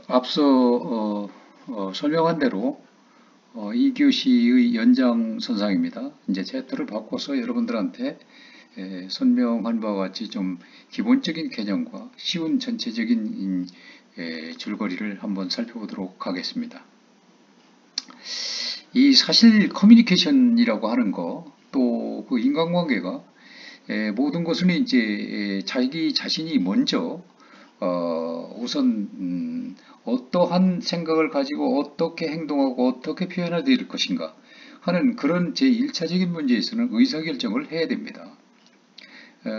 앞서 설명한 대로 2교시의 연장선상입니다. 이제 챕터를 바꿔서 여러분들한테 설명한 바와 같이 좀 기본적인 개념과 쉬운 전체적인 줄거리를 한번 살펴보도록 하겠습니다. 이 사실 커뮤니케이션이라고 하는 거, 또 그 인간관계가 모든 것은 이제 자기 자신이 먼저 우선 어떠한 생각을 가지고 어떻게 행동하고 어떻게 표현해야 될 것인가 하는 그런 제1차적인 문제에서는 의사결정을 해야 됩니다.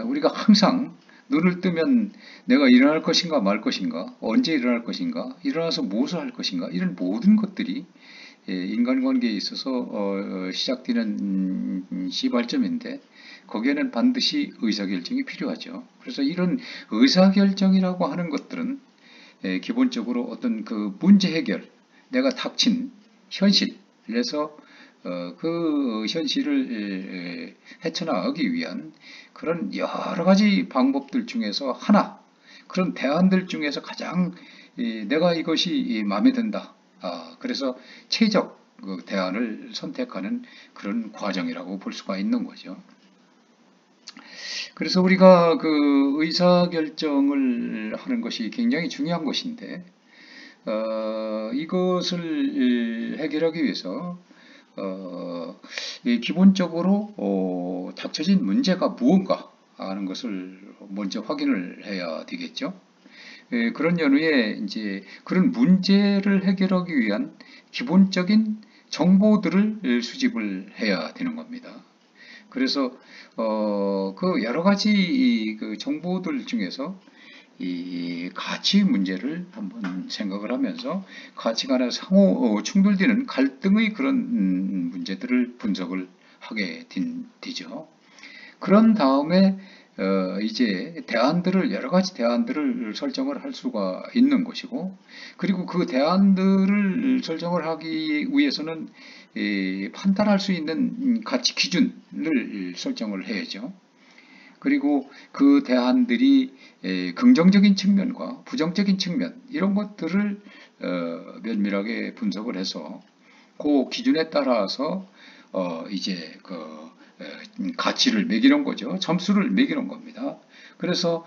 우리가 항상 눈을 뜨면 내가 일어날 것인가 말 것인가, 언제 일어날 것인가, 일어나서 무엇을 할 것인가, 이런 모든 것들이 인간관계에 있어서 시작되는 시발점인데, 거기에는 반드시 의사결정이 필요하죠. 그래서 이런 의사결정이라고 하는 것들은 기본적으로 어떤 그 문제 해결, 내가 닥친 현실에서 그 현실을 헤쳐나가기 위한 그런 여러 가지 방법들 중에서 하나, 그런 대안들 중에서 가장 내가 이것이 마음에 든다. 그래서 최적 그 대안을 선택하는 그런 과정이라고 볼 수가 있는 거죠. 그래서 우리가 그 의사결정을 하는 것이 굉장히 중요한 것인데, 이것을 해결하기 위해서 기본적으로 닥쳐진 문제가 무언가 하는 것을 먼저 확인을 해야 되겠죠. 그런 연후에 이제 그런 문제를 해결하기 위한 기본적인 정보들을 수집을 해야 되는 겁니다. 그래서 그 여러 가지 그 정보들 중에서 이 가치 문제를 한번 생각을 하면서 가치 간의 상호 충돌되는 갈등의 그런 문제들을 분석을 하게 되죠. 그런 다음에 이제 대안들을 여러 가지 대안들을 설정을 할 수가 있는 것이고, 그리고 그 대안들을 설정을 하기 위해서는 판단할 수 있는 가치 기준을 설정을 해야죠. 그리고 그 대안들이 긍정적인 측면과 부정적인 측면, 이런 것들을 면밀하게 분석을 해서 그 기준에 따라서 이제 그 가치를 매기는 거죠. 점수를 매기는 겁니다. 그래서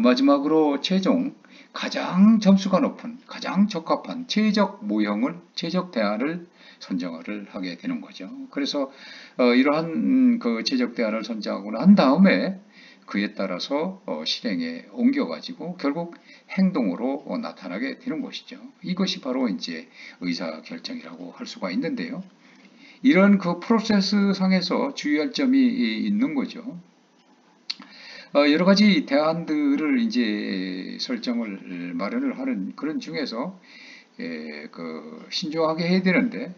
마지막으로 최종 가장 점수가 높은, 가장 적합한 최적 모형을, 최적 대안을 선정을 하게 되는 거죠. 그래서 이러한 그 최적 대안을 선정하고 난 다음에 그에 따라서 실행에 옮겨가지고 결국 행동으로 나타나게 되는 것이죠. 이것이 바로 이제 의사결정이라고 할 수가 있는데요. 이런 그 프로세스 상에서 주의할 점이 있는 거죠. 여러 가지 대안들을 이제 설정을 마련을 하는 그런 중에서 그 신중하게 해야 되는데,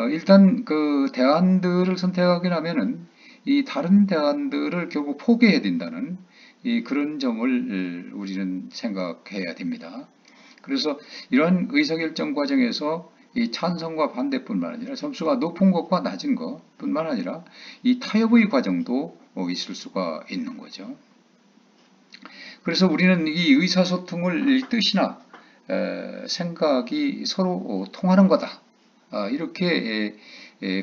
일단 그 대안들을 선택하게 하면은 이 다른 대안들을 결국 포기해야 된다는 그런 점을 우리는 생각해야 됩니다. 그래서 이러한 의사결정 과정에서 이 찬성과 반대뿐만 아니라 점수가 높은 것과 낮은 것뿐만 아니라 이 타협의 과정도 있을 수가 있는 거죠. 그래서 우리는 이 의사소통을 뜻이나 생각이 서로 통하는 거다, 이렇게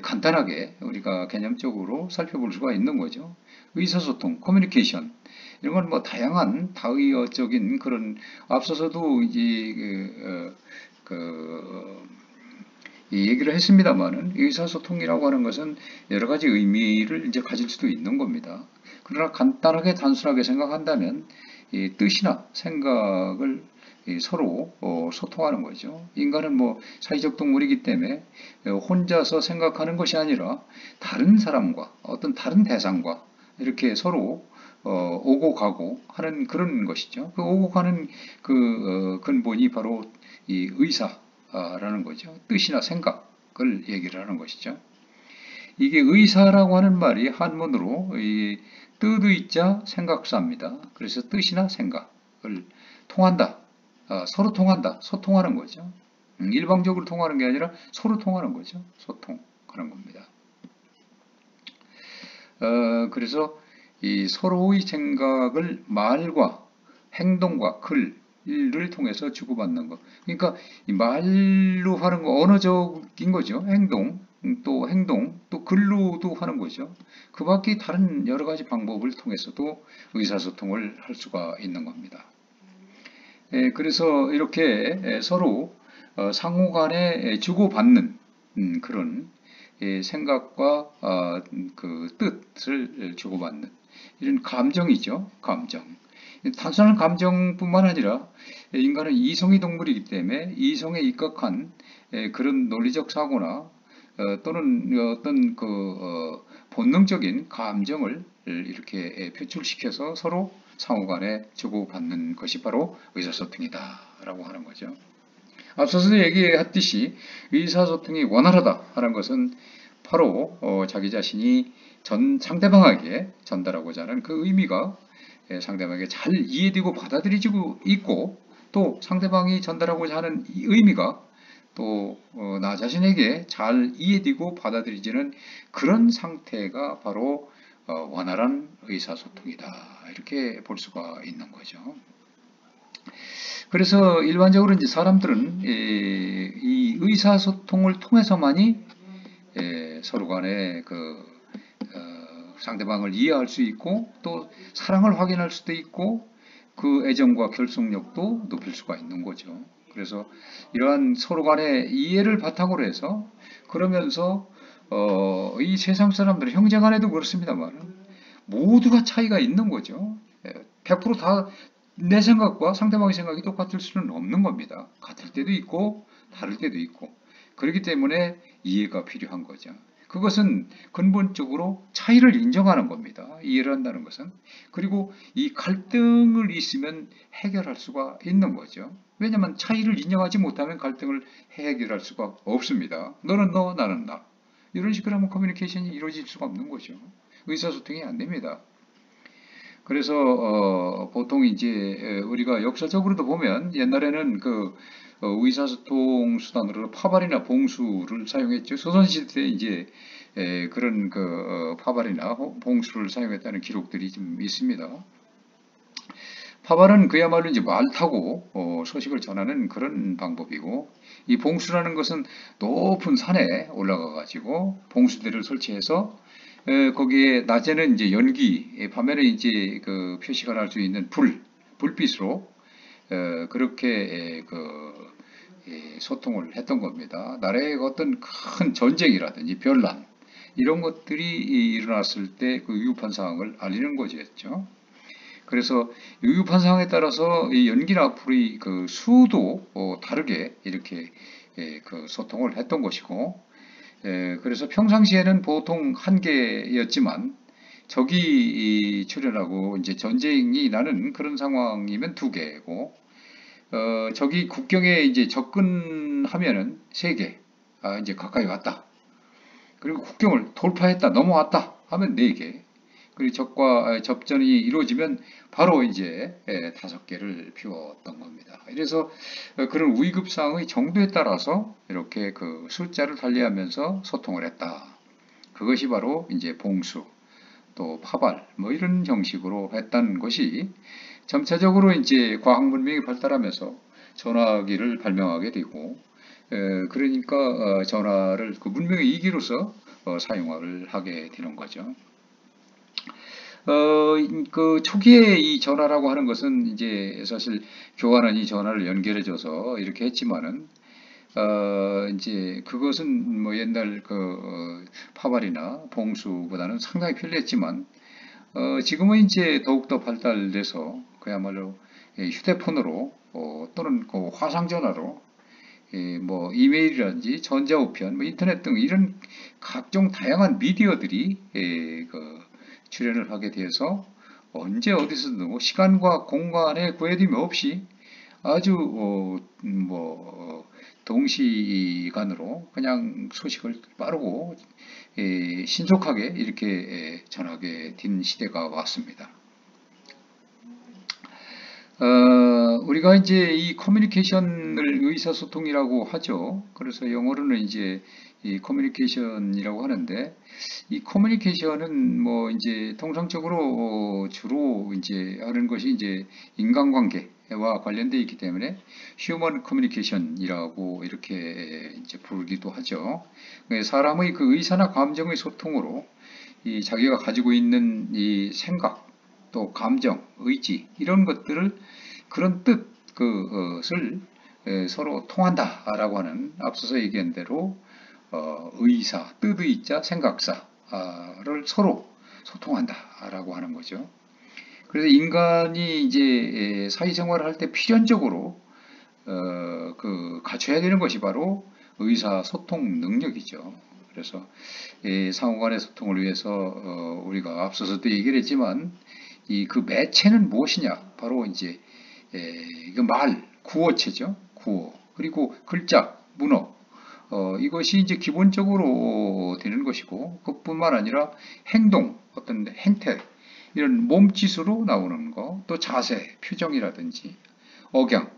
간단하게 우리가 개념적으로 살펴볼 수가 있는 거죠. 의사소통, 커뮤니케이션, 이런 건 뭐 다양한 다의어적인 그런, 앞서서도 이제 이 얘기를 했습니다만은, 의사소통이라고 하는 것은 여러 가지 의미를 이제 가질 수도 있는 겁니다. 그러나 간단하게 단순하게 생각한다면 이 뜻이나 생각을 서로 소통하는 거죠. 인간은 뭐 사회적 동물이기 때문에 혼자서 생각하는 것이 아니라 다른 사람과 어떤 다른 대상과 이렇게 서로 오고 가고 하는 그런 것이죠. 그 오고 가는 그 근본이 바로 이 의사라는 거죠. 뜻이나 생각을 얘기를 하는 것이죠. 이게 의사라고 하는 말이 한문으로 이 뜻의자 생각사입니다. 그래서 뜻이나 생각을 통한다, 서로 통한다, 소통하는 거죠. 일방적으로 통하는 게 아니라 서로 통하는 거죠. 소통하는 겁니다. 그래서 이 서로의 생각을 말과 행동과 글, 말을 통해서 주고받는 것. 그러니까 이 말로 하는 거 언어적인 거죠. 행동, 또 글로도 하는 거죠. 그 밖에 다른 여러 가지 방법을 통해서도 의사소통을 할 수가 있는 겁니다. 그래서 이렇게 서로 상호간에 주고받는 그런 생각과 그 뜻을 주고받는 이런 감정이죠. 감정. 단순한 감정뿐만 아니라 인간은 이성의 동물이기 때문에 이성에 입각한 그런 논리적 사고나 또는 어떤 본능적인 감정을 이렇게 표출시켜서 서로 상호간에 주고받는 것이 바로 의사소통이다라고 하는 거죠. 앞서서 얘기했듯이 의사소통이 원활하다라는 것은 바로 자기 자신이 상대방에게 전달하고자 하는 그 의미가 상대방에게 잘 이해되고 받아들이지고 있고, 또 상대방이 전달하고자 하는 이 의미가 또 나 자신에게 잘 이해되고 받아들이지는 그런 상태가 바로 원활한 의사소통이다, 이렇게 볼 수가 있는 거죠. 그래서 일반적으로 이제 사람들은 이 의사소통을 통해서만이 서로 간에 상대방을 이해할 수 있고, 또 사랑을 확인할 수도 있고, 그 애정과 결속력도 높일 수가 있는 거죠. 그래서 이러한 서로 간의 이해를 바탕으로 해서, 그러면서 이 세상 사람들은 형제 간에도 그렇습니다만 모두가 차이가 있는 거죠. 100%다 내 생각과 상대방의 생각이 똑같을 수는 없는 겁니다. 같을 때도 있고 다를 때도 있고, 그렇기 때문에 이해가 필요한 거죠. 그것은 근본적으로 차이를 인정하는 겁니다. 이해를 한다는 것은. 그리고 이 갈등을 있으면 해결할 수가 있는 거죠. 왜냐하면 차이를 인정하지 못하면 갈등을 해결할 수가 없습니다. 너는 너, 나는 나. 이런 식으로 하면 커뮤니케이션이 이루어질 수가 없는 거죠. 의사소통이 안 됩니다. 그래서 보통 이제 우리가 역사적으로도 보면 옛날에는 의사소통 수단으로 파발이나 봉수를 사용했죠. 조선시대 때 이제 그런 파발이나 봉수를 사용했다는 기록들이 좀 있습니다. 파발은 그야말로 이제 말 타고 소식을 전하는 그런 방법이고, 이 봉수라는 것은 높은 산에 올라가 가지고 봉수대를 설치해서 거기에 낮에는 이제 연기, 밤에는 이제 그 표시가 날 수 있는 불빛으로 그렇게 소통을 했던 겁니다. 나라의 어떤 큰 전쟁이라든지 변란 이런 것들이 일어났을 때 그 위급한 상황을 알리는 거죠. 그래서 위급한 상황에 따라서 이 연기나 불의 그 수도 다르게 이렇게 소통을 했던 것이고, 그래서 평상시에는 보통 한 개였지만 적이 출현하고 이제 전쟁이 나는 그런 상황이면 두 개고, 적이 국경에 이제 접근하면은 세 개, 이제 가까이 왔다. 그리고 국경을 돌파했다, 넘어왔다 하면 네 개. 그리고 적과 접전이 이루어지면 바로 이제 5개를 피웠던 겁니다. 그래서 그런 위급상의 정도에 따라서 이렇게 그 숫자를 달리하면서 소통을 했다. 그것이 바로 이제 봉수, 또 파발, 뭐 이런 형식으로 했다는 것이 점차적으로 이제 과학 문명이 발달하면서 전화기를 발명하게 되고, 그러니까 전화를 그 문명의 이기로서 사용을 하게 되는 거죠. 그 초기에 이 전화라고 하는 것은 이제 사실 교환은 이 전화를 연결해줘서 이렇게 했지만은, 이제 그것은 뭐 옛날 파발이나 봉수보다는 상당히 편리했지만, 지금은 이제 더욱더 발달돼서 그야말로 휴대폰으로 또는 그 화상전화로 뭐 이메일이라든지 전자우편, 뭐 인터넷 등 이런 각종 다양한 미디어들이 출연을 하게 되어서 언제 어디서든 뭐 시간과 공간의 구애됨이 없이 아주 동시간으로 그냥 소식을 빠르고 신속하게 이렇게 전하게 된 시대가 왔습니다. 우리가 이제 이 커뮤니케이션을 의사소통이라고 하죠. 그래서 영어로는 이제 이 커뮤니케이션이라고 하는데, 이 커뮤니케이션은 뭐 이제 통상적으로 주로 이제 하는 것이 이제 인간관계, 와 관련되어 있기 때문에 휴먼 커뮤니케이션이라고 이렇게 이제 부르기도 하죠. 사람의 그 의사나 감정의 소통으로 이 자기가 가지고 있는 이 생각, 또 감정, 의지 이런 것들을 그런 뜻 그것을 서로 통한다라고 하는 앞서서 얘기한 대로 의사, 뜻의자, 생각사를 서로 소통한다라고 하는 거죠. 그래서 인간이 이제 사회생활을 할 때 필연적으로 갖춰야 되는 것이 바로 의사소통 능력이죠. 그래서 상호간의 소통을 위해서 우리가 앞서서도 얘기를 했지만 그 매체는 무엇이냐? 바로 이제 이거 구어체죠. 구어. 그리고 글자, 문어. 이것이 이제 기본적으로 되는 것이고 그뿐만 아니라 행동, 어떤 행태, 이런 몸짓으로 나오는 거, 또 자세, 표정이라든지 억양,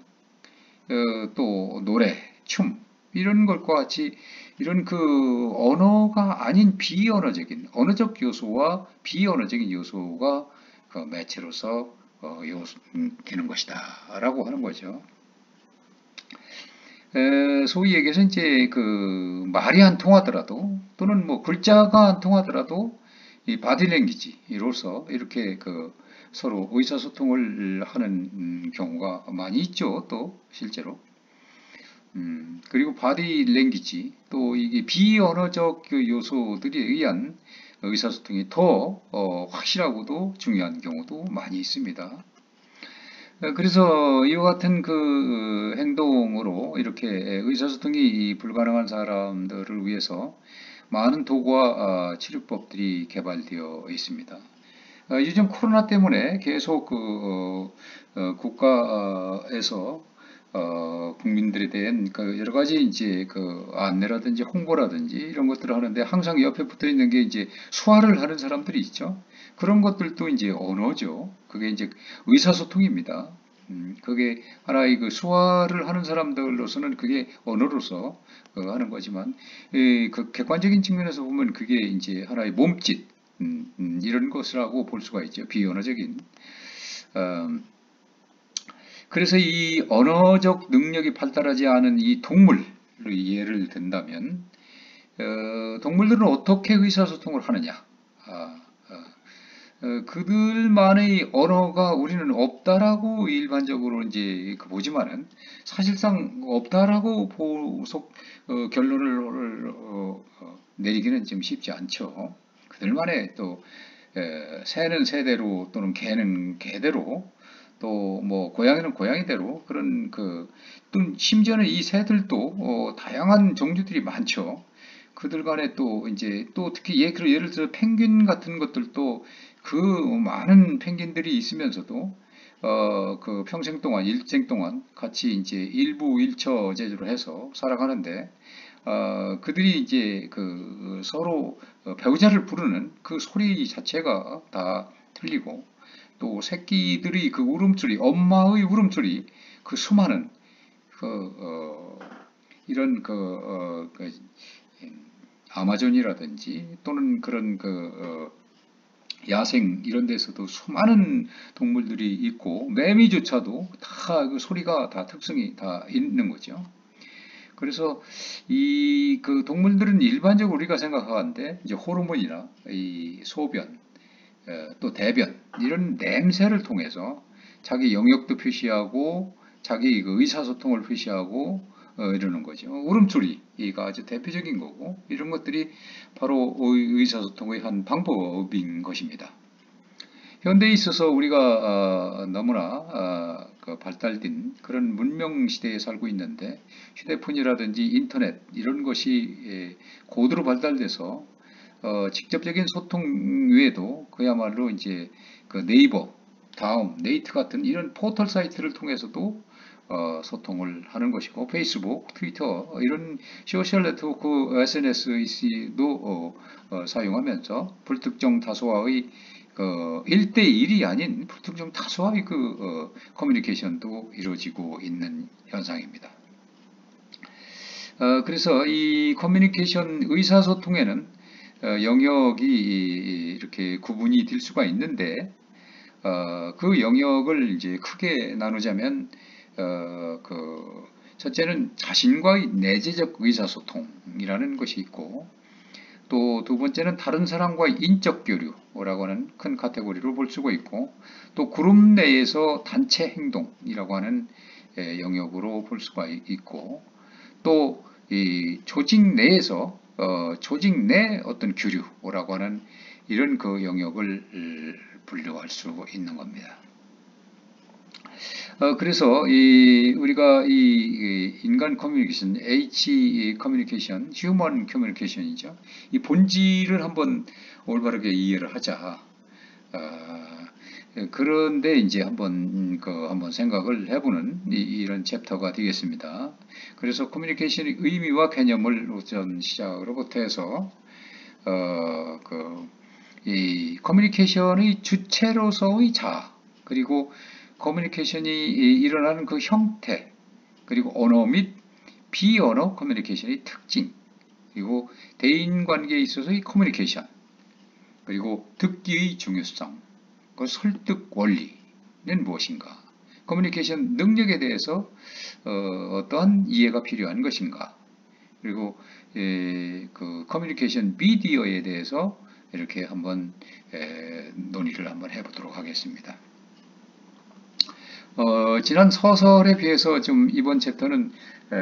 또 노래, 춤 이런 것과 같이 이런 그 언어가 아닌 비언어적인 언어적 요소와 비언어적인 요소가 그 매체로서 되는 것이다라고 하는 거죠. 소위 얘기해서 이제 그 말이 안 통하더라도 또는 뭐 글자가 안 통하더라도 이 바디랭귀지로서 이렇게 그 서로 의사소통을 하는 경우가 많이 있죠. 또 실제로. 그리고 바디랭귀지 또 이게 비언어적 그 요소들에 의한 의사소통이 더 확실하고도 중요한 경우도 많이 있습니다. 그래서 이와 같은 그 행동으로 이렇게 의사소통이 불가능한 사람들을 위해서 많은 도구와 치료법들이 개발되어 있습니다. 요즘 코로나 때문에 계속 국가에서 국민들에 대한 그 여러 가지 이제 그 안내라든지 홍보라든지 이런 것들을 하는데 항상 옆에 붙어 있는 게 이제 수화를 하는 사람들이 있죠. 그런 것들도 이제 언어죠. 그게 이제 의사소통입니다. 그게 하나의 그 수화를 하는 사람들로서는 그게 언어로서 하는 거지만, 그 객관적인 측면에서 보면 그게 이제 하나의 몸짓, 이런 것이라고 볼 수가 있죠. 비언어적인. 그래서 이 언어적 능력이 발달하지 않은 이 동물을 예를 든다면, 동물들은 어떻게 의사소통을 하느냐? 그들만의 언어가 우리는 없다라고 일반적으로 이제 보지만은 사실상 없다라고 결론을 내리기는 좀 쉽지 않죠. 그들만의 또 새는 새대로 또는 개는 개대로 또 뭐 고양이는 고양이대로 그런 또 심지어는 이 새들도 다양한 종류들이 많죠. 그들 간에 또 이제 또 특히 예를 들어 펭귄 같은 것들도 그 많은 펭귄들이 있으면서도 그 평생 동안 일생 동안 같이 이제 일부 일처 제주로 해서 살아가는데 그들이 이제 그 서로 배우자를 부르는 그 소리 자체가 다 틀리고 또 새끼들이 그 울음소리, 엄마의 울음소리, 그 수많은 이런 아마존이라든지 또는 그런 야생 이런 데서도 수많은 동물들이 있고 매미조차도 다 그 소리가 다 특성이 다 있는 거죠. 그래서 이 그 동물들은 일반적으로 우리가 생각하는데 이제 호르몬이나 이 소변 또 대변 이런 냄새를 통해서 자기 영역도 표시하고 자기 그 의사소통을 표시하고 이러는 거죠. 울음소리가 아주 대표적인 거고 이런 것들이 바로 의사소통의 한 방법인 것입니다. 현대에 있어서 우리가 너무나 발달된 그런 문명 시대에 살고 있는데 휴대폰이라든지 인터넷 이런 것이 고도로 발달돼서 직접적인 소통 외에도 그야말로 이제 그 네이버, 다음, 네이트 같은 이런 포털 사이트를 통해서도 소통을 하는 것이고 페이스북, 트위터 이런 소셜 네트워크 SNS도 사용하면서 불특정 다수와의 1대1이 아닌 불특정 다수와의 커뮤니케이션도 이루어지고 있는 현상입니다. 그래서 이 커뮤니케이션 의사소통에는 영역이 이렇게 구분이 될 수가 있는데 그 영역을 이제 크게 나누자면 첫째는 자신과의 내재적 의사소통이라는 것이 있고, 또 두 번째는 다른 사람과의 인적 교류라고 하는 큰 카테고리로 볼 수가 있고, 또 그룹 내에서 단체 행동이라고 하는 영역으로 볼 수가 있고, 또 이 조직 내에서 조직 내 어떤 교류라고 하는 이런 그 영역을 분류할 수 있는 겁니다. 그래서 우리가 이 인간 커뮤니케이션, H 커뮤니케이션, 휴먼 커뮤니케이션이죠. 이 본질을 한번 올바르게 이해를 하자. 그런데 이제 한번 생각을 해보는 이런 챕터가 되겠습니다. 그래서 커뮤니케이션의 의미와 개념을 우선 시작으로부터 해서 이 커뮤니케이션의 주체로서의 자아, 그리고 커뮤니케이션이 일어나는 그 형태, 그리고 언어 및 비언어 커뮤니케이션의 특징, 그리고 대인관계에 있어서의 커뮤니케이션, 그리고 듣기의 중요성, 그 설득 원리는 무엇인가, 커뮤니케이션 능력에 대해서 어떠한 이해가 필요한 것인가, 그리고 그 커뮤니케이션 미디어에 대해서 이렇게 한번 논의를 한번 해보도록 하겠습니다. 지난 서설에 비해서 좀 이번 챕터는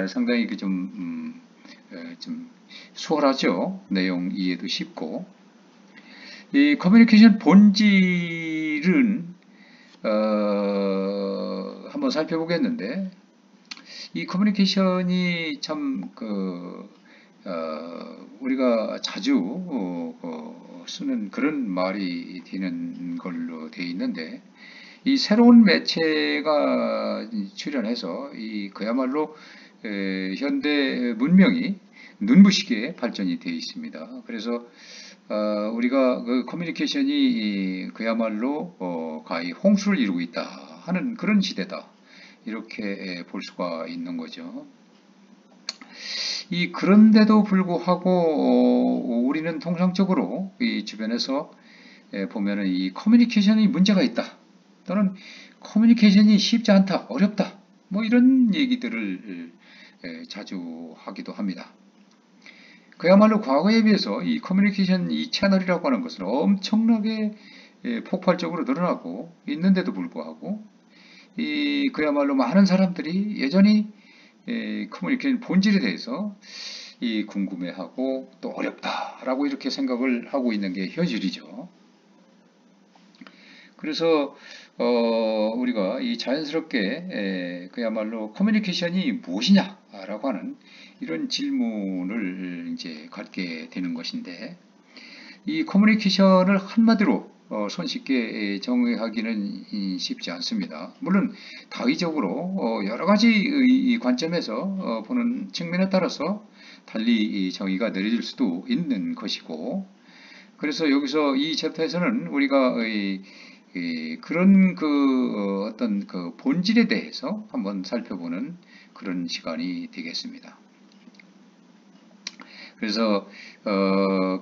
상당히 좀 수월하죠. 내용 이해도 쉽고. 이 커뮤니케이션 본질은 한번 살펴보겠는데, 이 커뮤니케이션이 참 우리가 자주 쓰는 그런 말이 되는 걸로 되어 있는데, 이 새로운 매체가 출현해서 그야말로 현대 문명이 눈부시게 발전이 되어 있습니다. 그래서 우리가 그 커뮤니케이션이 그야말로 거의 홍수를 이루고 있다 하는 그런 시대다, 이렇게 볼 수가 있는 거죠. 그런데도 불구하고 우리는 통상적으로 이 주변에서 보면은 이 커뮤니케이션이 문제가 있다, 또는 커뮤니케이션이 쉽지 않다, 어렵다, 뭐 이런 얘기들을 자주 하기도 합니다. 그야말로 과거에 비해서 이 커뮤니케이션 이 채널이라고 하는 것은 엄청나게 폭발적으로 늘어나고 있는데도 불구하고 그야말로 많은 사람들이 여전히 커뮤니케이션 본질에 대해서 궁금해하고 또 어렵다라고 이렇게 생각을 하고 있는 게 현실이죠. 그래서 우리가 자연스럽게 그야말로 커뮤니케이션이 무엇이냐라고 하는 이런 질문을 이제 갖게 되는 것인데, 이 커뮤니케이션을 한마디로 손쉽게 정의하기는 쉽지 않습니다. 물론 다의적으로 여러 가지 관점에서 보는 측면에 따라서 달리 정의가 내려질 수도 있는 것이고, 그래서 여기서 이 챕터에서는 우리가 그런 어떤 본질에 대해서 한번 살펴보는 그런 시간이 되겠습니다. 그래서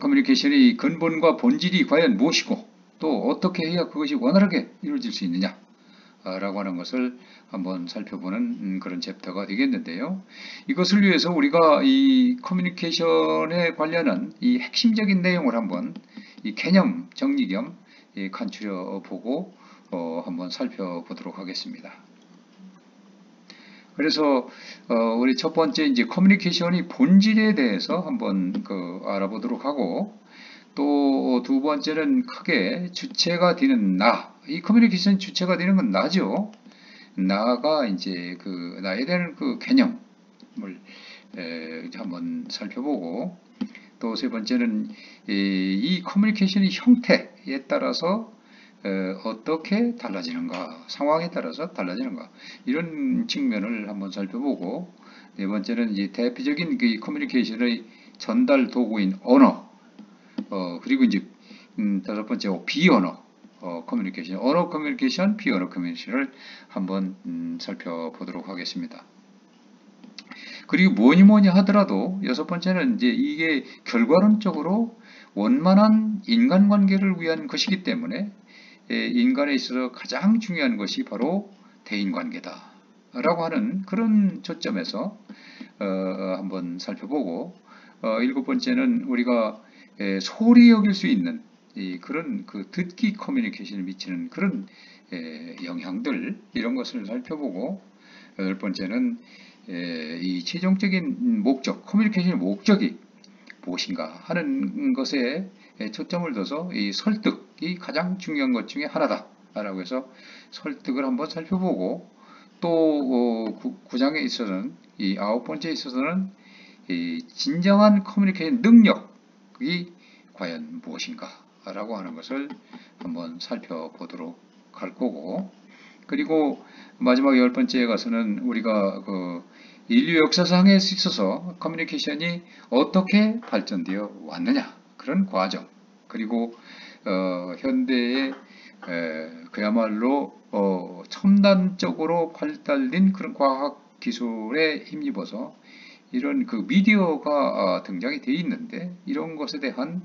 커뮤니케이션의 근본과 본질이 과연 무엇이고, 또 어떻게 해야 그것이 원활하게 이루어질 수 있느냐 라고 하는 것을 한번 살펴보는 그런 챕터가 되겠는데요. 이것을 위해서 우리가 이 커뮤니케이션에 관련한 이 핵심적인 내용을 한번 개념 정리 겸 간추려 보고 한번 살펴보도록 하겠습니다. 그래서 우리 첫 번째 이제 커뮤니케이션의 본질에 대해서 한번 알아보도록 하고, 또 두 번째는 크게 주체가 되는 이 커뮤니케이션 주체가 되는 건 나죠. 나가 이제 나에 대한 개념을 한번 살펴보고, 또 세 번째는 이 커뮤니케이션의 형태에 따라서 어떻게 달라지는가, 상황에 따라서 달라지는가, 이런 측면을 한번 살펴보고, 네 번째는 이제 대표적인 커뮤니케이션의 전달 도구인 언어, 그리고 이제 다섯 번째 비언어 커뮤니케이션, 언어 커뮤니케이션, 비언어 커뮤니케이션을 한번 살펴보도록 하겠습니다. 그리고 뭐니 하더라도 여섯 번째는 이제 이게 결과론적으로 원만한 인간관계를 위한 것이기 때문에 인간에 있어서 가장 중요한 것이 바로 대인관계다 라고 하는 그런 초점에서 한번 살펴보고, 일곱 번째는 우리가 소홀히 여길 수 있는 그런 그 듣기 커뮤니케이션에 미치는 그런 영향들, 이런 것을 살펴보고, 여덟 번째는 이 최종적인 목적, 커뮤니케이션의 목적이 무엇인가 하는 것에 초점을 둬서 이 설득이 가장 중요한 것 중에 하나다 라고 해서 설득을 한번 살펴보고, 또 9장에 있어서는, 이 아홉 번째에 있어서는 이 진정한 커뮤니케이션 능력이 과연 무엇인가 라고 하는 것을 한번 살펴보도록 할 거고, 그리고 마지막 열 번째에 가서는 우리가 그 인류 역사상에 있어서 커뮤니케이션이 어떻게 발전되어 왔느냐, 그런 과정, 그리고 현대의 그야말로 첨단적으로 발달된 그런 과학 기술에 힘입어서 이런 그 미디어가 등장이 되어 있는데, 이런 것에 대한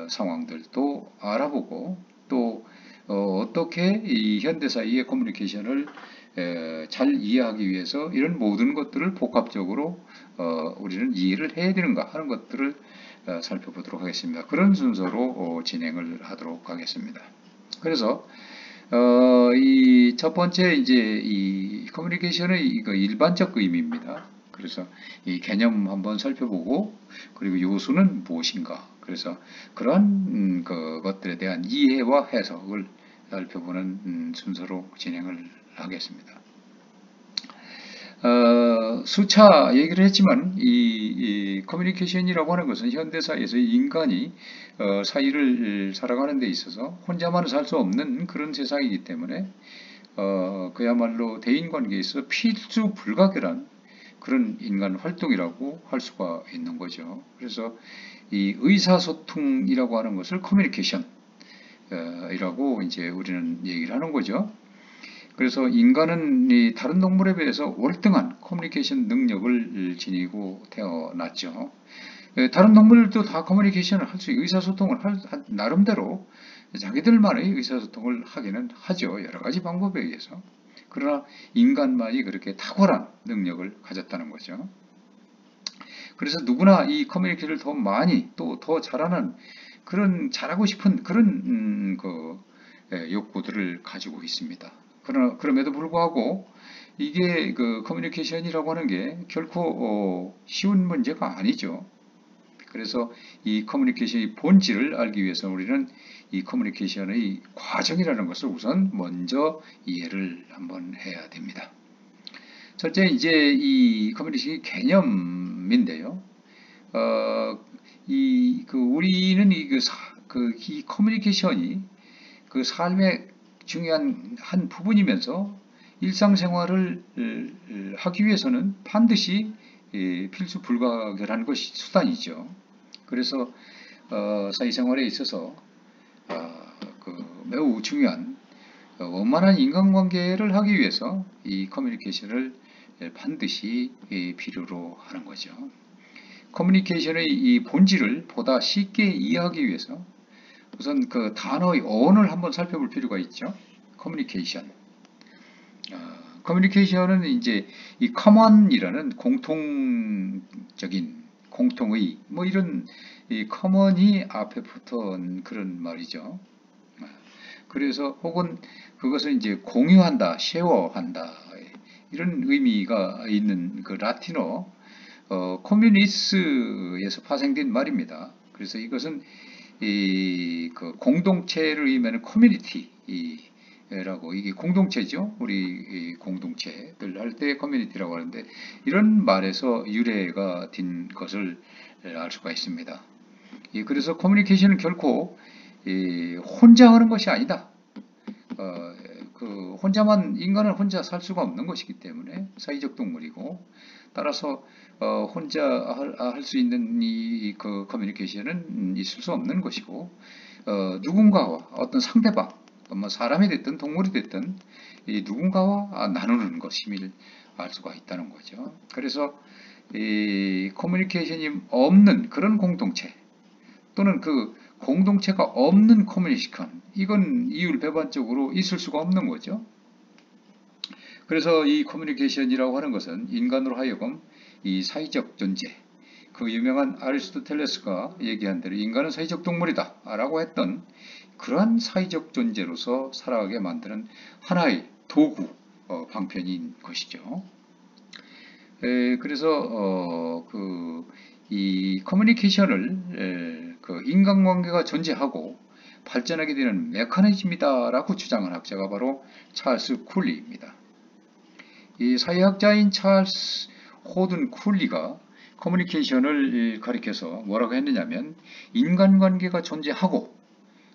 상황들도 알아보고, 또 어떻게 이 현대사회의 커뮤니케이션을 잘 이해하기 위해서 이런 모든 것들을 복합적으로 우리는 이해를 해야 되는가 하는 것들을 살펴보도록 하겠습니다. 그런 순서로 진행을 하도록 하겠습니다. 그래서 이 첫 번째 이제 이 커뮤니케이션의 이거 일반적 의미입니다. 그래서 이 개념 한번 살펴보고, 그리고 요소는 무엇인가, 그래서 그런 그것들에 대한 이해와 해석을 살펴보는 순서로 진행을 하겠습니다. 수차 얘기를 했지만 이 커뮤니케이션이라고 하는 것은 현대사회에서 인간이 사회를 살아가는 데 있어서 혼자만은 살 수 없는 그런 세상이기 때문에 그야말로 대인관계에 있어서 필수 불가결한 그런 인간 활동이라고 할 수가 있는 거죠. 그래서 이 의사소통이라고 하는 것을 커뮤니케이션 이라고 이제 우리는 얘기를 하는 거죠. 그래서 인간은 이 다른 동물에 비해서 월등한 커뮤니케이션 능력을 지니고 태어났죠. 다른 동물들도 다 커뮤니케이션을 할 수, 의사소통을 나름대로 자기들만의 의사소통을 하기는 하죠. 여러 가지 방법에 의해서. 그러나 인간만이 그렇게 탁월한 능력을 가졌다는 거죠. 그래서 누구나 이 커뮤니케이션을 더 많이 또 더 잘하는 그런, 잘하고 싶은 그런 욕구들을 가지고 있습니다. 그럼에도 불구하고 이게 그 커뮤니케이션이라고 하는 게 결코 쉬운 문제가 아니죠. 그래서 이 커뮤니케이션의 본질을 알기 위해서 우리는 이 커뮤니케이션의 과정이라는 것을 우선 먼저 이해를 한번 해야 됩니다. 첫째, 이제 이 커뮤니케이션 개념인데요. 우리는 이 커뮤니케이션이 그 삶의 중요한 한 부분이면서 일상생활을 하기 위해서는 반드시 필수 불가결한 것이 수단이죠. 그래서 사회생활에 있어서 매우 중요한 원만한 인간관계를 하기 위해서 이 커뮤니케이션을 반드시 필요로 하는 거죠. 커뮤니케이션의 이 본질을 보다 쉽게 이해하기 위해서 우선 그 단어의 어원을 한번 살펴볼 필요가 있죠. 커뮤니케이션. 커뮤니케이션은 이제 이 common이라는 공통적인, 공통의, 뭐 이런 이 common이 앞에 붙은 그런 말이죠. 그래서 혹은 그것을 이제 공유한다, 쉐어한다, 이런 의미가 있는 그 라틴어 communis에서 파생된 말입니다. 그래서 이것은 그 공동체를 의미하는 커뮤니티라고, 이게 공동체죠. 우리 공동체들 할 때 커뮤니티라고 하는데, 이런 말에서 유래가 된 것을 알 수가 있습니다. 그래서 커뮤니케이션은 결코 혼자 하는 것이 아니다. 인간은 혼자 살 수가 없는 것이기 때문에 사회적 동물이고, 따라서 혼자 할 수 있는 그 커뮤니케이션은 있을 수 없는 것이고, 누군가와 어떤 상대방, 사람이 됐든 동물이 됐든 이 누군가와 나누는 것임을 알 수가 있다는 거죠. 그래서 이 커뮤니케이션이 없는 그런 공동체, 또는 그 공동체가 없는 커뮤니케이션, 이건 이율배반적으로 있을 수가 없는 거죠. 그래서 이 커뮤니케이션이라고 하는 것은 인간으로 하여금 이 사회적 존재, 그 유명한 아리스토텔레스가 얘기한 대로 인간은 사회적 동물이다 라고 했던 그러한 사회적 존재로서 살아가게 만드는 하나의 도구, 방편인 것이죠. 그래서 이 커뮤니케이션을 그 인간관계가 존재하고 발전하게 되는 메커니즘이다 라고 주장한 학자가 바로 찰스 쿨리입니다. 이 사회학자인 찰스 호든 쿨리가 커뮤니케이션을 가리켜서 뭐라고 했느냐면 인간관계가 존재하고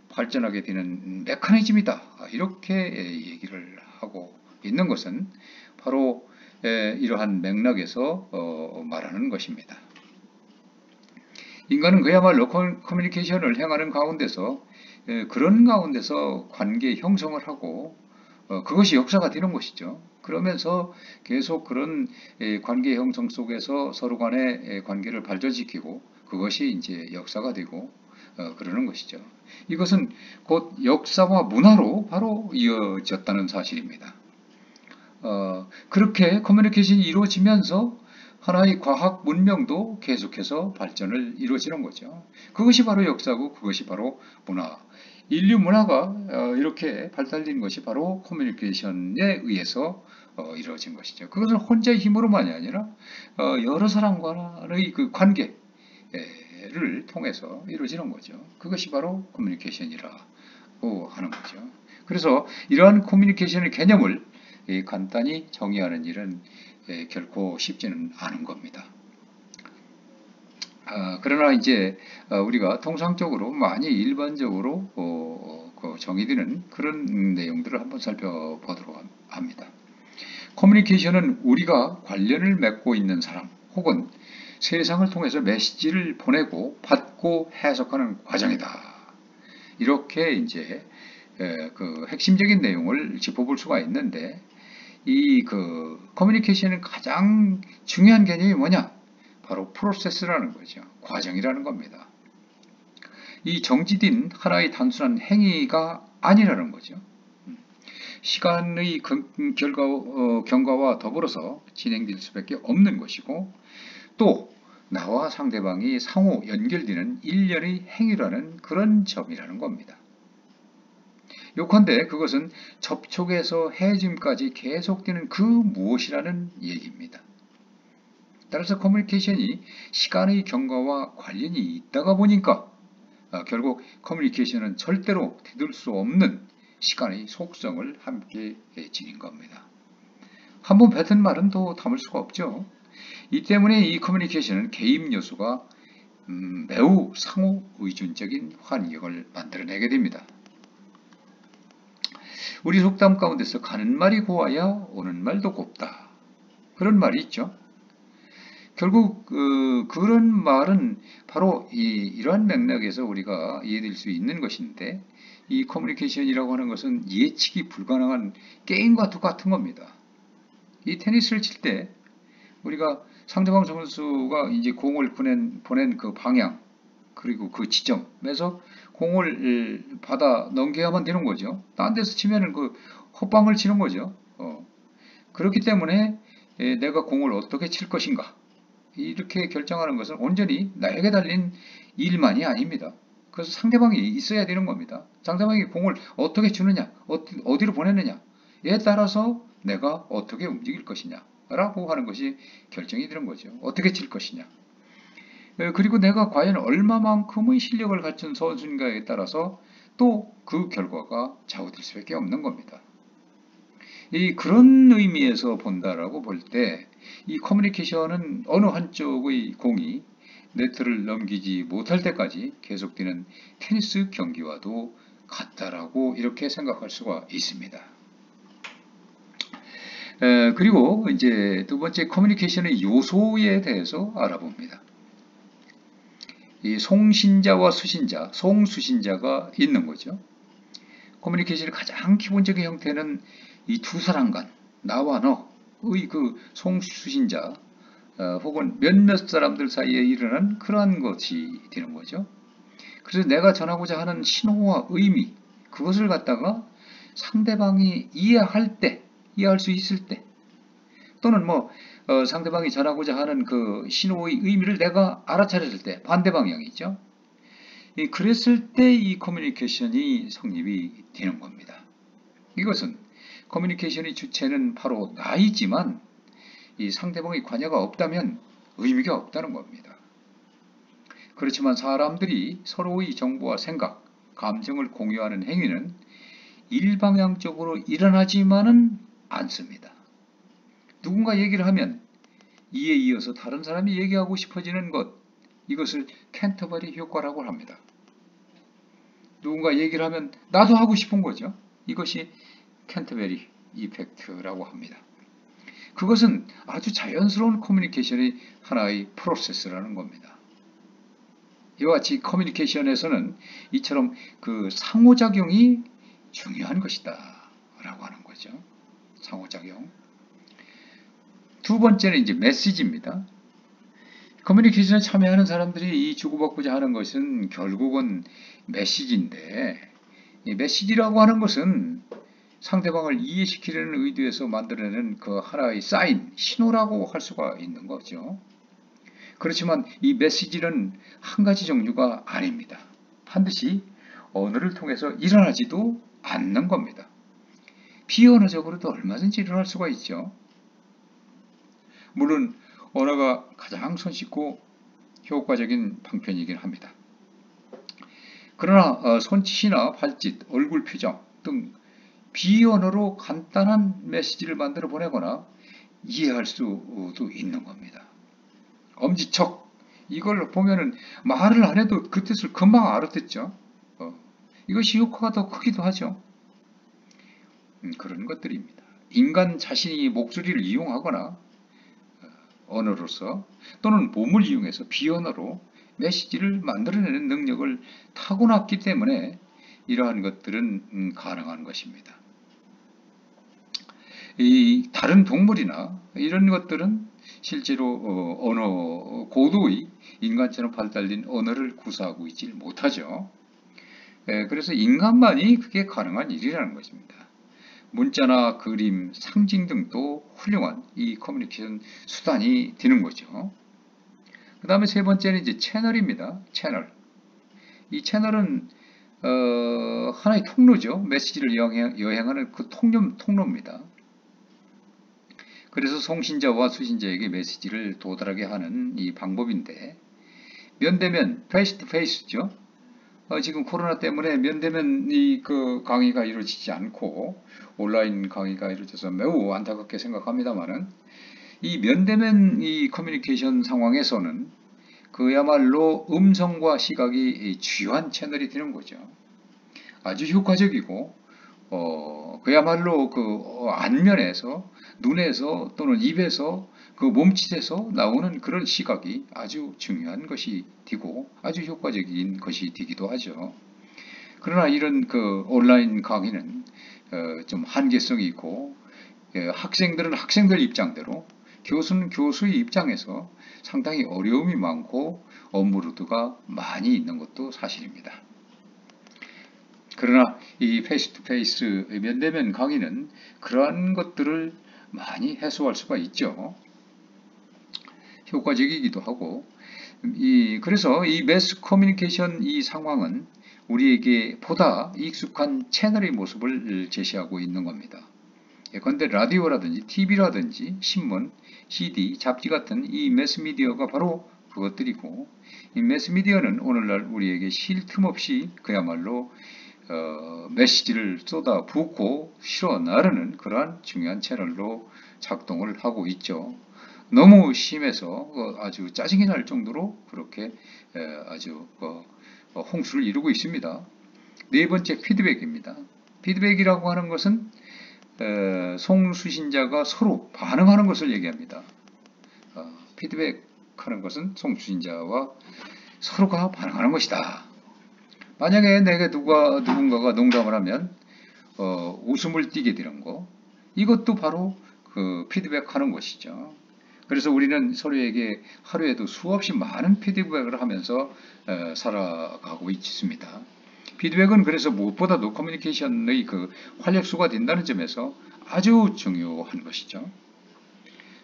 발전하게 되는 메커니즘이다 이렇게 얘기를 하고 있는 것은 바로 이러한 맥락에서 말하는 것입니다. 인간은 그야말로 커뮤니케이션을 행하는 가운데서 그런 가운데서 관계 형성을 하고 그것이 역사가 되는 것이죠. 그러면서 계속 그런 관계 형성 속에서 서로 간의 관계를 발전시키고 그것이 이제 역사가 되고 그러는 것이죠. 이것은 곧 역사와 문화로 바로 이어졌다는 사실입니다. 그렇게 커뮤니케이션이 이루어지면서 하나의 과학 문명도 계속해서 발전을 이루어지는 거죠. 그것이 바로 역사고 그것이 바로 문화. 인류 문화가 이렇게 발달된 것이 바로 커뮤니케이션에 의해서 이루어진 것이죠. 그것은 혼자의 힘으로만이 아니라 여러 사람과의 그 관계를 통해서 이루어지는 거죠. 그것이 바로 커뮤니케이션이라고 하는 거죠. 그래서 이러한 커뮤니케이션의 개념을 간단히 정의하는 일은 결코 쉽지는 않은 겁니다. 그러나 이제 우리가 통상적으로 많이 일반적으로 정의되는 그런 내용들을 한번 살펴보도록 합니다. 커뮤니케이션은 우리가 관련을 맺고 있는 사람 혹은 세상을 통해서 메시지를 보내고 받고 해석하는 과정이다. 이렇게 이제 그 핵심적인 내용을 짚어볼 수가 있는데 이 커뮤니케이션의 가장 중요한 개념이 뭐냐? 바로 프로세스라는 거죠. 과정이라는 겁니다. 이 정지된 하나의 단순한 행위가 아니라는 거죠. 시간의 경과와 더불어서 진행될 수밖에 없는 것이고 또 나와 상대방이 상호 연결되는 일련의 행위라는 그런 점이라는 겁니다. 요컨대 그것은 접촉에서 해짐까지 계속되는 그 무엇이라는 얘기입니다. 따라서 커뮤니케이션이 시간의 경과와 관련이 있다가 보니까 결국 커뮤니케이션은 절대로 되돌 수 없는 시간의 속성을 함께 지닌 겁니다. 한번 뱉은 말은 또 담을 수가 없죠. 이 때문에 이 커뮤니케이션은 개입 요소가 매우 상호 의존적인 환경을 만들어내게 됩니다. 우리 속담 가운데서 가는 말이 고와야 오는 말도 곱다. 그런 말이 있죠. 결국 그런 말은 바로 이러한 맥락에서 우리가 이해될 수 있는 것인데 이 커뮤니케이션이라고 하는 것은 예측이 불가능한 게임과 똑같은 겁니다. 이 테니스를 칠 때 우리가 상대방 선수가 이제 공을 보낸 그 방향 그리고 그 지점에서 공을 받아 넘겨야만 되는 거죠. 딴 데서 치면은 그 헛방을 치는 거죠. 그렇기 때문에 내가 공을 어떻게 칠 것인가 이렇게 결정하는 것은 온전히 나에게 달린 일만이 아닙니다. 그래서 상대방이 있어야 되는 겁니다. 상대방이 공을 어떻게 주느냐, 어디로 보내느냐에 따라서 내가 어떻게 움직일 것이냐 라고 하는 것이 결정이 되는 거죠. 어떻게 칠 것이냐. 그리고 내가 과연 얼마만큼의 실력을 갖춘 선수인가에 따라서 또 그 결과가 좌우될 수밖에 없는 겁니다. 그런 의미에서 본다라고 볼 때 이 커뮤니케이션은 어느 한쪽의 공이 네트를 넘기지 못할 때까지 계속되는 테니스 경기와도 같다라고 이렇게 생각할 수가 있습니다. 그리고 이제 두 번째 커뮤니케이션의 요소에 대해서 알아봅니다. 이 송신자와 수신자, 송수신자가 있는 거죠. 커뮤니케이션의 가장 기본적인 형태는 이 두 사람 간, 나와 너의 그 송수신자 혹은 몇몇 사람들 사이에 일어난 그러한 것이 되는 거죠. 그래서 내가 전하고자 하는 신호와 의미, 그것을 갖다가 상대방이 이해할 수 있을 때, 또는 상대방이 전하고자 하는 그 신호의 의미를 내가 알아차렸을 때, 반대 방향이죠. 그랬을 때 이 커뮤니케이션이 성립이 되는 겁니다. 이것은 커뮤니케이션의 주체는 바로 나이지만 이 상대방의 관여가 없다면 의미가 없다는 겁니다. 그렇지만 사람들이 서로의 정보와 생각, 감정을 공유하는 행위는 일방향적으로 일어나지만은 않습니다. 누군가 얘기를 하면 이에 이어서 다른 사람이 얘기하고 싶어지는 것, 이것을 캔터버리 효과라고 합니다. 누군가 얘기를 하면 나도 하고 싶은 거죠. 이것이 캔터베리 이펙트라고 합니다. 그것은 아주 자연스러운 커뮤니케이션의 하나의 프로세스라는 겁니다. 이와 같이 커뮤니케이션에서는 이처럼 그 상호작용이 중요한 것이다 라고 하는 거죠. 상호작용. 두 번째는 이제 메시지입니다. 커뮤니케이션에 참여하는 사람들이 이 주고받고자 하는 것은 결국은 메시지인데, 이 메시지라고 하는 것은 상대방을 이해시키려는 의도에서 만들어내는 그 하나의 사인, 신호라고 할 수가 있는 거죠. 그렇지만 이 메시지는 한 가지 종류가 아닙니다. 반드시 언어를 통해서 일어나지도 않는 겁니다. 비언어적으로도 얼마든지 일어날 수가 있죠. 물론 언어가 가장 손쉽고 효과적인 방편이긴 합니다. 그러나 손짓이나 발짓, 얼굴 표정 등 비언어로 간단한 메시지를 만들어 보내거나 이해할 수도 있는 겁니다. 엄지척, 이걸 보면은 말을 안 해도 그 뜻을 금방 알아듣죠. 이것이 효과가 더 크기도 하죠. 그런 것들입니다. 인간 자신이 목소리를 이용하거나 언어로서 또는 몸을 이용해서 비언어로 메시지를 만들어내는 능력을 타고났기 때문에 이러한 것들은 가능한 것입니다. 이 다른 동물이나 이런 것들은 실제로 고도의 인간처럼 발달된 언어를 구사하고 있지 못하죠. 그래서 인간만이 그게 가능한 일이라는 것입니다. 문자나 그림, 상징 등도 훌륭한 이 커뮤니케이션 수단이 되는 거죠. 그 다음에 세 번째는 이제 채널입니다. 채널. 이 채널은 하나의 통로죠. 메시지를 여행하는 그 통로입니다. 그래서 송신자와 수신자에게 메시지를 도달하게 하는 이 방법인데, 면대면, 페이스 투 페이스죠. 지금 코로나 때문에 면대면 그 강의가 이루어지지 않고 온라인 강의가 이루어져서 매우 안타깝게 생각합니다만은, 이 면대면 이 커뮤니케이션 상황에서는 그야말로 음성과 시각이 주요한 채널이 되는 거죠. 아주 효과적이고 그야말로 그 안면에서, 눈에서 또는 입에서, 그 몸짓에서 나오는 그런 시각이 아주 중요한 것이 되고 아주 효과적인 것이 되기도 하죠. 그러나 이런 그 온라인 강의는 좀 한계성이 있고, 학생들은 학생들 입장대로, 교수는 교수의 입장에서 상당히 어려움이 많고 업무로드가 많이 있는 것도 사실입니다. 그러나 이 페이스 투 페이스 면대면 강의는 그러한 것들을 많이 해소할 수가 있죠. 효과적이기도 하고, 그래서 이 매스 커뮤니케이션 이 상황은 우리에게 보다 익숙한 채널의 모습을 제시하고 있는 겁니다. 예컨대 라디오라든지 TV라든지 신문, CD, 잡지 같은 이 매스미디어가 바로 그것들이고, 이 매스미디어는 오늘날 우리에게 쉴 틈 없이 그야말로 메시지를 쏟아 붓고 실어 나르는 그러한 중요한 채널로 작동을 하고 있죠. 너무 심해서 아주 짜증이 날 정도로 그렇게 아주 홍수를 이루고 있습니다. 네 번째, 피드백입니다. 피드백이라고 하는 것은 송수신자가 서로 반응하는 것을 얘기합니다. 피드백하는 것은 송수신자와 서로가 반응하는 것이다. 만약에 내게 누군가가 농담을 하면 웃음을 띠게 되는 거, 이것도 바로 그 피드백하는 것이죠. 그래서 우리는 서로에게 하루에도 수없이 많은 피드백을 하면서 살아가고 있습니다. 피드백은 그래서 무엇보다도 커뮤니케이션의 그 활력소가 된다는 점에서 아주 중요한 것이죠.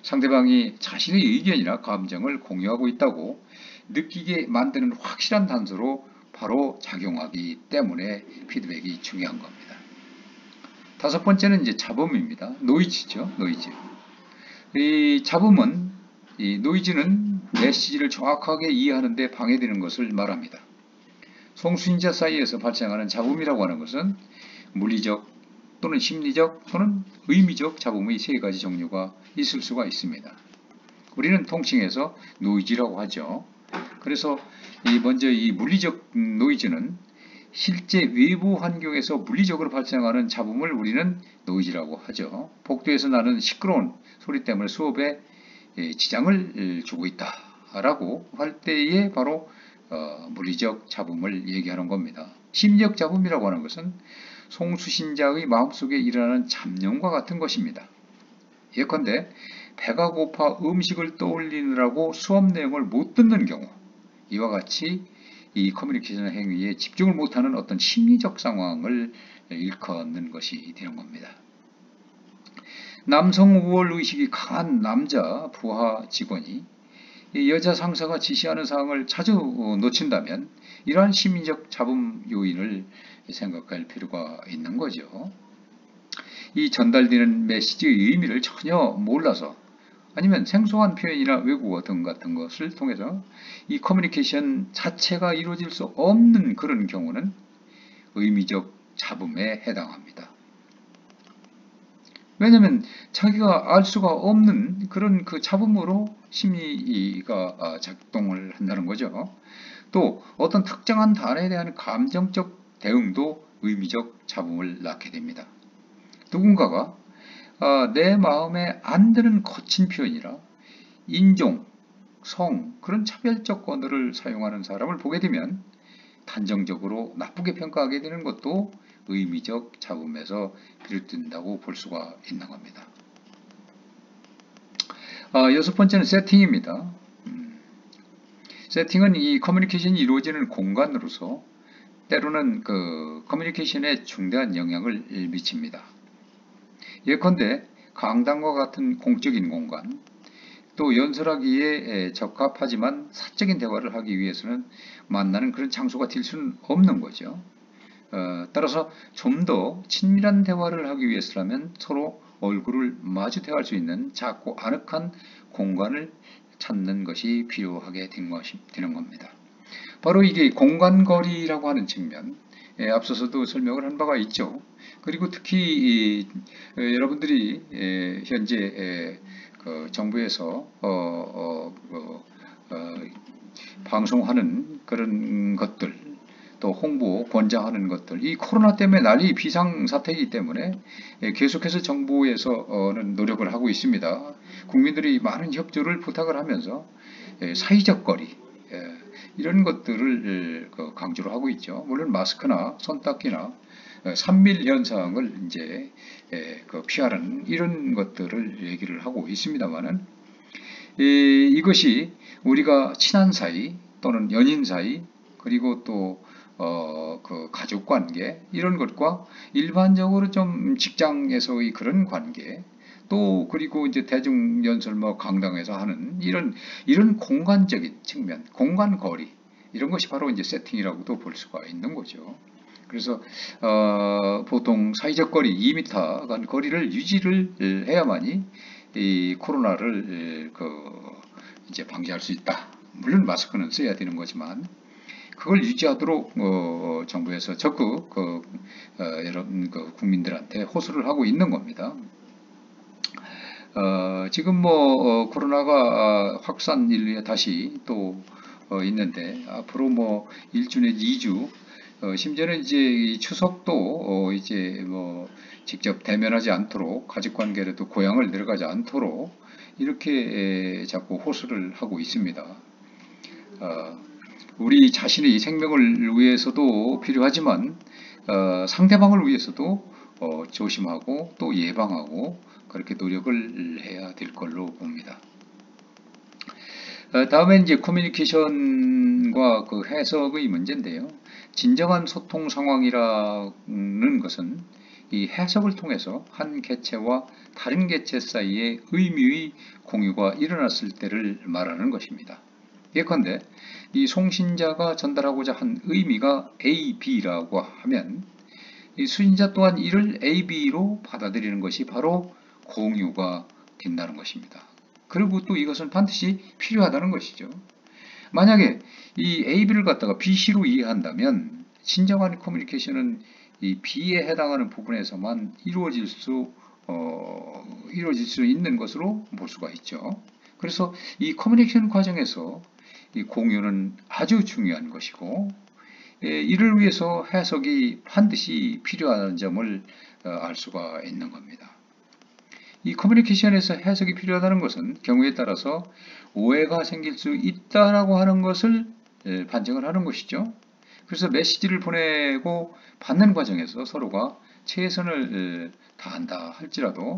상대방이 자신의 의견이나 감정을 공유하고 있다고 느끼게 만드는 확실한 단서로 바로 작용하기 때문에 피드백이 중요한 겁니다. 다섯 번째는 이제 잡음입니다. 노이즈죠. 노이즈. 이 잡음은, 이 노이즈는 메시지를 정확하게 이해하는 데 방해되는 것을 말합니다. 송수인자 사이에서 발생하는 잡음이라고 하는 것은 물리적 또는 심리적 또는 의미적 잡음의 세 가지 종류가 있을 수가 있습니다. 우리는 통칭해서 노이즈라고 하죠. 그래서 먼저 이 물리적 노이즈는 실제 외부 환경에서 물리적으로 발생하는 잡음을 우리는 노이즈라고 하죠. 복도에서 나는 시끄러운 소리 때문에 수업에 지장을 주고 있다라고 할 때에 바로 물리적 잡음을 얘기하는 겁니다. 심리적 잡음이라고 하는 것은 송수신자의 마음속에 일어나는 잡념과 같은 것입니다. 예컨대 배가 고파 음식을 떠올리느라고 수업 내용을 못 듣는 경우, 이와 같이 이 커뮤니케이션 행위에 집중을 못하는 어떤 심리적 상황을 일컫는 것이 되는 겁니다. 남성 우월 의식이 강한 남자 부하 직원이 여자 상사가 지시하는 사항을 자주 놓친다면 이러한 심리적 잡음 요인을 생각할 필요가 있는 거죠. 이 전달되는 메시지의 의미를 전혀 몰라서 아니면 생소한 표현이나 외국어 등 같은 것을 통해서 이 커뮤니케이션 자체가 이루어질 수 없는 그런 경우는 의미적 잡음에 해당합니다. 왜냐하면 자기가 알 수가 없는 그런 그 잡음으로 심리가 작동을 한다는 거죠. 또 어떤 특정한 단어에 대한 감정적 대응도 의미적 잡음을 낳게 됩니다. 누군가가 내 마음에 안 드는 거친 표현이라 인종, 성, 그런 차별적 언어를 사용하는 사람을 보게 되면 단정적으로 나쁘게 평가하게 되는 것도 의미적 잡음에서 비롯된다고 볼 수가 있는 겁니다. 여섯 번째는 세팅입니다. 세팅은 이 커뮤니케이션이 이루어지는 공간으로서 때로는 그 커뮤니케이션에 중대한 영향을 미칩니다. 예컨대 강당과 같은 공적인 공간, 또 연설하기에 적합하지만 사적인 대화를 하기 위해서는 만나는 그런 장소가 될 수는 없는 거죠. 따라서 좀 더 친밀한 대화를 하기 위해서라면 서로 얼굴을 마주 대화할 수 있는 작고 아늑한 공간을 찾는 것이 필요하게 되는 겁니다. 바로 이게 공간거리라고 하는 측면, 앞서서도 설명을 한 바가 있죠. 그리고 특히 여러분들이 현재 그 정부에서 방송하는 그런 것들, 또 홍보, 권장하는 것들, 이 코로나 때문에 난리 비상사태이기 때문에 계속해서 정부에서는 노력을 하고 있습니다. 국민들이 많은 협조를 부탁을 하면서 사회적 거리, 이런 것들을 강조를 하고 있죠. 물론 마스크나 손 닦기나 3밀 현상을 이제 피하는 이런 것들을 얘기를 하고 있습니다만은 이것이 우리가 친한 사이 또는 연인 사이 그리고 또 그 가족 관계 이런 것과 일반적으로 좀 직장에서의 그런 관계 또 그리고 이제 대중 연설 뭐 강당에서 하는 이런 공간적인 측면, 공간 거리 이런 것이 바로 이제 세팅이라고도 볼 수가 있는 거죠. 그래서 보통 사회적 거리 2m 간 거리를 유지를 해야만이 이 코로나를 이제 방지할 수 있다. 물론 마스크는 써야 되는 거지만 그걸 유지하도록 정부에서 적극 여러분 국민들한테 호소를 하고 있는 겁니다. 지금 뭐 코로나가 확산 인류에 다시 또 있는데 앞으로 뭐 1주 내지 2주 심지어는 이제 이 추석도 이제 뭐 직접 대면하지 않도록 가족 관계라도 고향을 내려가지 않도록 이렇게 자꾸 호소를 하고 있습니다. 우리 자신의 생명을 위해서도 필요하지만 상대방을 위해서도 조심하고 또 예방하고 그렇게 노력을 해야 될 걸로 봅니다. 다음에 이제 커뮤니케이션과 그 해석의 문제인데요. 진정한 소통 상황이라는 것은 이 해석을 통해서 한 개체와 다른 개체 사이에 의미의 공유가 일어났을 때를 말하는 것입니다. 예컨대 이 송신자가 전달하고자 한 의미가 A, B라고 하면 이 수신자 또한 이를 A, B로 받아들이는 것이 바로 공유가 된다는 것입니다. 그리고 또 이것은 반드시 필요하다는 것이죠. 만약에 이 A, B를 갖다가 B, C로 이해한다면 진정한 커뮤니케이션은 이 B에 해당하는 부분에서만 이루어질 수 있는 것으로 볼 수가 있죠. 그래서 이 커뮤니케이션 과정에서 이 공유는 아주 중요한 것이고, 이를 위해서 해석이 반드시 필요한 점을 알 수가 있는 겁니다. 이 커뮤니케이션에서 해석이 필요하다는 것은 경우에 따라서 오해가 생길 수 있다라고 하는 것을 반증을 하는 것이죠. 그래서 메시지를 보내고 받는 과정에서 서로가 최선을 다한다 할지라도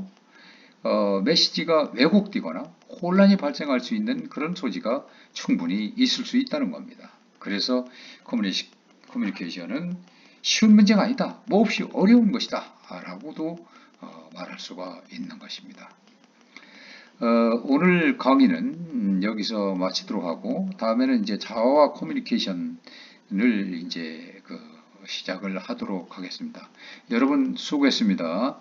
메시지가 왜곡되거나 혼란이 발생할 수 있는 그런 소지가 충분히 있을 수 있다는 겁니다. 그래서 커뮤니케이션은 쉬운 문제가 아니다, 몹시 어려운 것이다 라고도 말할 수가 있는 것입니다. 오늘 강의는 여기서 마치도록 하고, 다음에는 이제 자아와 커뮤니케이션을 이제 시작을 하도록 하겠습니다. 여러분 수고했습니다.